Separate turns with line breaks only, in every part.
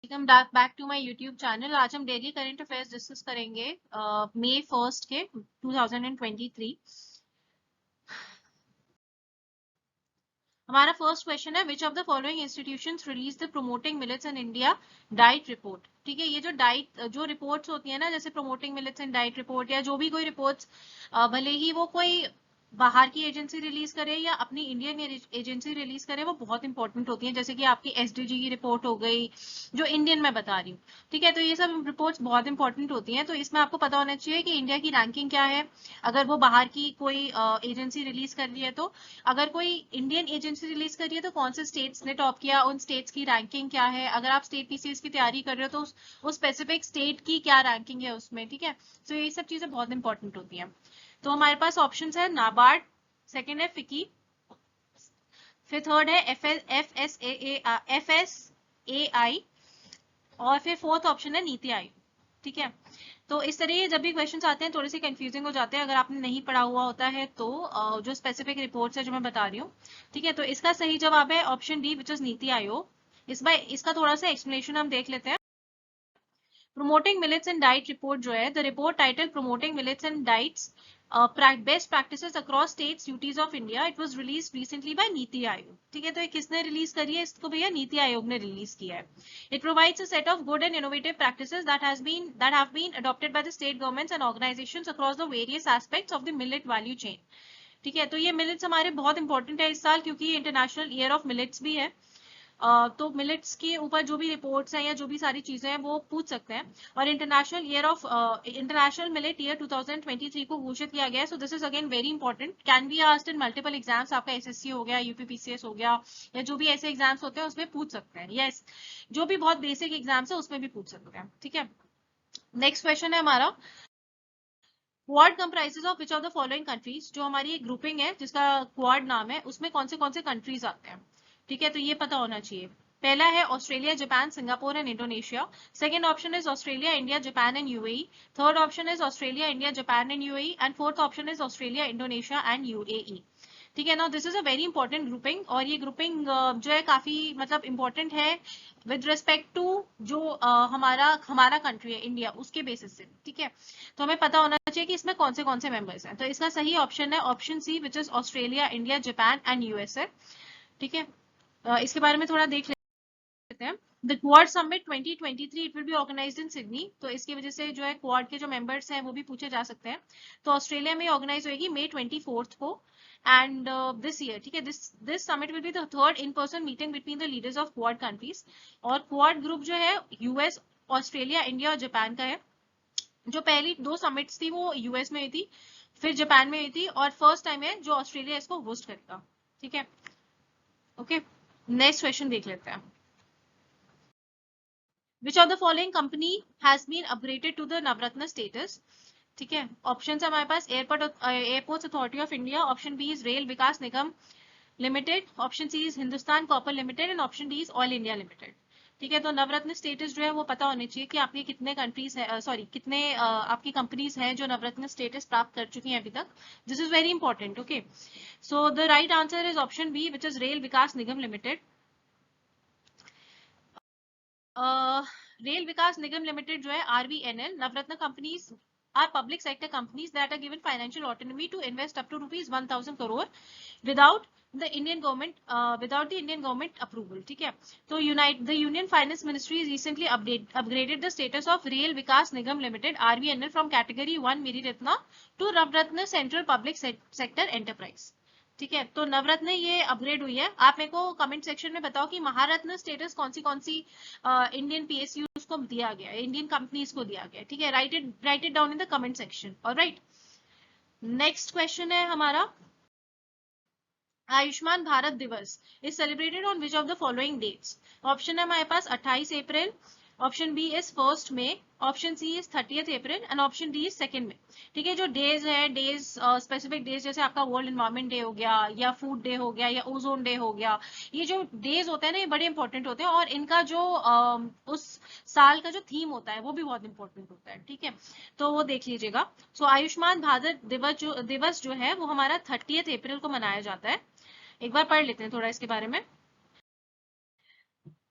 Welcome back to my YouTube channel. आज हम daily current affairs discuss करेंगे मई 1 के 2023। हमारा फर्स्ट क्वेश्चन है, विच of the following institutions release the promoting millets in India diet report. ठीक है, ये जो रिपोर्ट्स होती है ना, जैसे promoting millets in diet report या जो भी कोई रिपोर्ट्स, भले ही वो कोई बाहर की एजेंसी रिलीज करे या अपनी इंडियन एजेंसी रिलीज करे, वो बहुत इंपॉर्टेंट होती है। जैसे कि आपकी एसडीजी की रिपोर्ट हो गई, जो इंडियन मैं बता रही हूँ। ठीक है, तो ये सब रिपोर्ट्स बहुत इंपॉर्टेंट होती हैं। तो इसमें आपको पता होना चाहिए कि इंडिया की रैंकिंग क्या है, अगर वो बाहर की कोई एजेंसी रिलीज कर रही है तो। अगर कोई इंडियन एजेंसी रिलीज कर रही है तो कौन से स्टेट्स ने टॉप किया, उन स्टेट्स की रैंकिंग क्या है। अगर आप स्टेट पीसीएस की तैयारी कर रहे हो तो उस स्पेसिफिक स्टेट की क्या रैंकिंग है उसमें। ठीक है, तो ये सब चीजें बहुत इंपॉर्टेंट होती हैं। तो हमारे पास ऑप्शन है नाबार्ड, सेकेंड है फिकी, फिर थर्ड है एफ एस ए आई, और फिर फोर्थ ऑप्शन है नीति आयोग। ठीक है, तो इस तरह जब भी क्वेश्चंस आते हैं थोड़े से कंफ्यूजिंग हो जाते हैं अगर आपने नहीं पढ़ा हुआ होता है तो। जो स्पेसिफिक रिपोर्ट्स है जो मैं बता रही हूँ। ठीक है, तो इसका सही जवाब है option D, which is NITI Aayog. इसका थोड़ा सा एक्सप्लेनेशन हम देख लेते हैं। Promoting millets and diet report जो है, the report title promoting millets and diets best practices across states duties of India, it was release recently by NITI Aayog. ठीक है, तो ये किसने रिलीज करी है? इसको भैया नीति आयोग ने रिलीज किया है। It provides a set of good and innovative practices that have been adopted by the state governments and organizations across the various aspects of the millet value chain। ठीक है, तो ये मिलेट्स हमारे बहुत इंपॉर्टेंट है इस साल, क्योंकि ये इंटरनेशनल ईयर ऑफ मिलेट्स भी है। तो मिलेट्स के ऊपर जो भी रिपोर्ट्स हैं या जो भी सारी चीजें हैं वो पूछ सकते हैं। और इंटरनेशनल मिलेट ईयर 2023 को घोषित किया गया है। So this is again very important, can be asked in multiple exams. आपका एसएससी हो गया, यूपीपीसीएस हो गया, या जो भी ऐसे एग्जाम्स होते हैं उसमें पूछ सकते हैं। यस, जो भी बहुत बेसिक एग्जाम्स है उसमें भी पूछ सकते हैं। ठीक है, नेक्स्ट क्वेश्चन है हमारा, quad comprises of which of the following countries. जो हमारी एक ग्रुपिंग है जिसका क्वाड नाम है, उसमें कौन से कंट्रीज आते हैं। ठीक है, तो ये पता होना चाहिए। पहला है Australia, Japan, Singapore and Indonesia. Second option is Australia, India, Japan and UAE. Third option is Australia, India, Japan and UAE. And fourth option is Australia, Indonesia and UAE. ठीक है ना, this is a very important grouping, और ये grouping जो है काफी मतलब important है विद रिस्पेक्ट टू जो हमारा कंट्री है इंडिया, उसके बेसिस से। ठीक है, तो हमें पता होना चाहिए कि इसमें कौन से मेंबर्स हैं। तो इसका सही ऑप्शन है option C, which is Australia, India, Japan and USA. ठीक है, इसके बारे में थोड़ा देख लेते हैं। The quad summit 2023 it will be organized in Sydney. तो इसकी वजह से जो है क्वाड के जो मेंबर्स हैं वो भी पूछे जा सकते हैं। तो ऑस्ट्रेलिया में ऑर्गेनाइज होगी मई 24 को एंड दिस ईयर। ठीक है, this summit will be the third in person meeting between the leaders of quad countries. और क्वाड ग्रुप जो है यूएस, ऑस्ट्रेलिया, इंडिया और जापान का है। जो पहली दो समिट्स थी वो यूएस में हुई थी, फिर जापान में हुई थी, और फर्स्ट टाइम है जो ऑस्ट्रेलिया इसको होस्ट करेगा। ठीक है, ओके, नेक्स्ट क्वेश्चन देख लेते हैं। Which of the following company has been upgraded to the Navratna status? ठीक है, ऑप्शन है हमारे पास, airports authority of India, option B is rail Vikas Nigam limited, option C is Hindustan copper limited and option D is oil India limited. ठीक है, तो नवरत्न status जो है वो पता होने चाहिए कि आपके कितने कंट्रीज है, सॉरी कितने आपकी कंपनीज हैं जो नवरत्न स्टेटस प्राप्त कर चुकी हैं अभी तक। This is very important. Okay, so the right answer is option B, which is rail Vikas Nigam Limited. Rail Vikas Nigam Limited जो है RVNL, Navratna companies are public sector companies that are given financial autonomy to invest up to rupees 1000 crore without the Indian government approval. ठीक है, तो the union finance ministry recently upgraded the status of Rail Vikas Nigam Limited RVNL from category 1 Miniratna to Navratna central public sector enterprise. ठीक है, तो नवरत्न ये upgrade हुई है। आप मेरे को कमेंट सेक्शन में बताओ कि महारत्न स्टेटस कौन सी इंडियन पीएसयूज को दिया गया है, इंडियन कंपनीज को दिया गया है। ठीक है, write it down in the comment section. Alright, next question है हमारा, Ayushman Bharat Diwas is celebrated on which of the following dates. Option है हमारे पास 28 April, option B is 1 May, option C is 30 April and option D is 2 May. ठीक है, जो days है, days specific days, जैसे आपका वर्ल्ड एनवायरमेंट डे हो गया, या फूड डे हो गया, या ओजोन डे हो गया, ये जो डेज होते हैं ना ये बड़े इंपॉर्टेंट होते हैं, और इनका जो उस साल का जो थीम होता है वो भी बहुत इंपॉर्टेंट होता है। ठीक है, तो वो देख लीजिएगा। सो आयुष्मान भारत दिवस जो है वो हमारा 30 अप्रैल को मनाया जाता है। एक बार पढ़ लेते हैं थोड़ा इसके बारे में।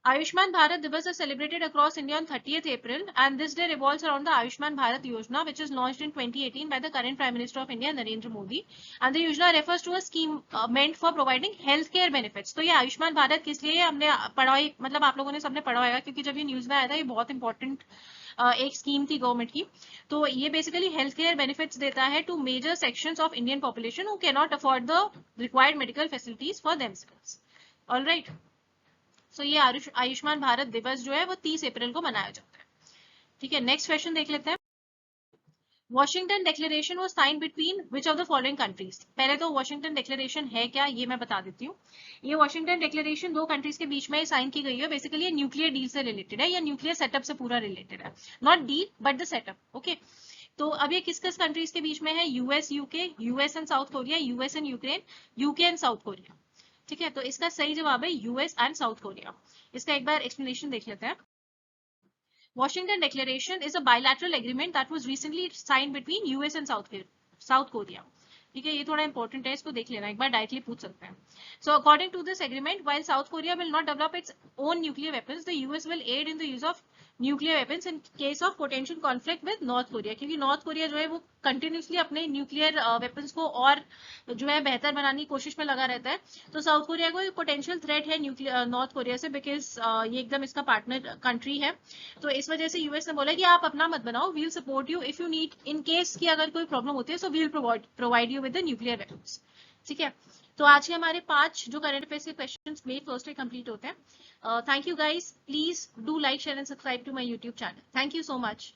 Ayushman Bharat Divas is celebrated across India on 30th April, and this day revolves around the Ayushman Bharat Yojana, which is launched in 2018 by the current Prime Minister of India, Narendra Modi. And the Yojana refers to a scheme meant for providing healthcare benefits. तो ये आयुष्मान भारत किस लिए हमने पढ़ा, मतलब आप लोगों ने सबने पढ़ा होगा, क्योंकि जब ये न्यूज में आया था, ये बहुत इंपॉर्टेंट एक स्कीम थी गवर्नमेंट की. तो ये बेसिकली हेल्थ केयर बेनिफिट्स देता है to major sections of Indian population who can not afford the required medical facilities for themselves. Alright, so ये आयुष्मान भारत दिवस जो है वो 30 अप्रैल को मनाया जाता है. ठीक है, नेक्स्ट क्वेश्चन देख लेते हैं. Washington declaration was signed between which of the following countries. पहले तो वॉशिंगटन डिक्लेरेशन है क्या, ये मैं बता देती हूँ. ये वॉशिंगटन डिक्लेरेशन दो कंट्रीज के बीच में साइन की गई है. बेसिकली ये न्यूक्लियर डील से रिलेटेड है, या न्यूक्लियर सेटअप से पूरा रिलेटेड है. Not deal but the setup. Okay, तो अब ये किस किस कंट्रीज के बीच में है? US UK, US and south Korea, US and Ukraine, UK and south Korea. ठीक है, तो इसका सही जवाब है यूएस एंड साउथ कोरिया. इसका एक बार एक्सप्लेनेशन देख लेते हैं. Washington Declaration is a bilateral agreement that was recently signed between US and South Korea. ठीक है, ये थोड़ा इंपॉर्टेंट है, इसको देख लेना एक बार, डायरेक्टली पूछ सकते हैं. So according to this agreement, while South Korea will not develop its own nuclear weapons, the US will aid in the use of nuclear weapons in case of potential conflict with North Korea. क्योंकि north Korea जो है वो continuously अपने nuclear weapons को और जो है बेहतर बनाने की कोशिश में लगा रहता है. तो साउथ कोरिया को पोटेंशियल थ्रेट है न्यूक्लियर नॉर्थ कोरिया से, बिकॉज ये एकदम इसका पार्टनर कंट्री है. तो इस वजह से यूएस ने बोला कि आप अपना मत बनाओ, we'll support you if you need, in case की अगर कोई प्रॉब्लम होती है, so we'll provide you with the nuclear weapons. ठीक है, तो आज के हमारे 5 जो करंट अफेयर्स के क्वेश्चंस मे फर्स्ट कंप्लीट होते हैं. Thank you guys, please do like share and subscribe to my YouTube channel. Thank you so much.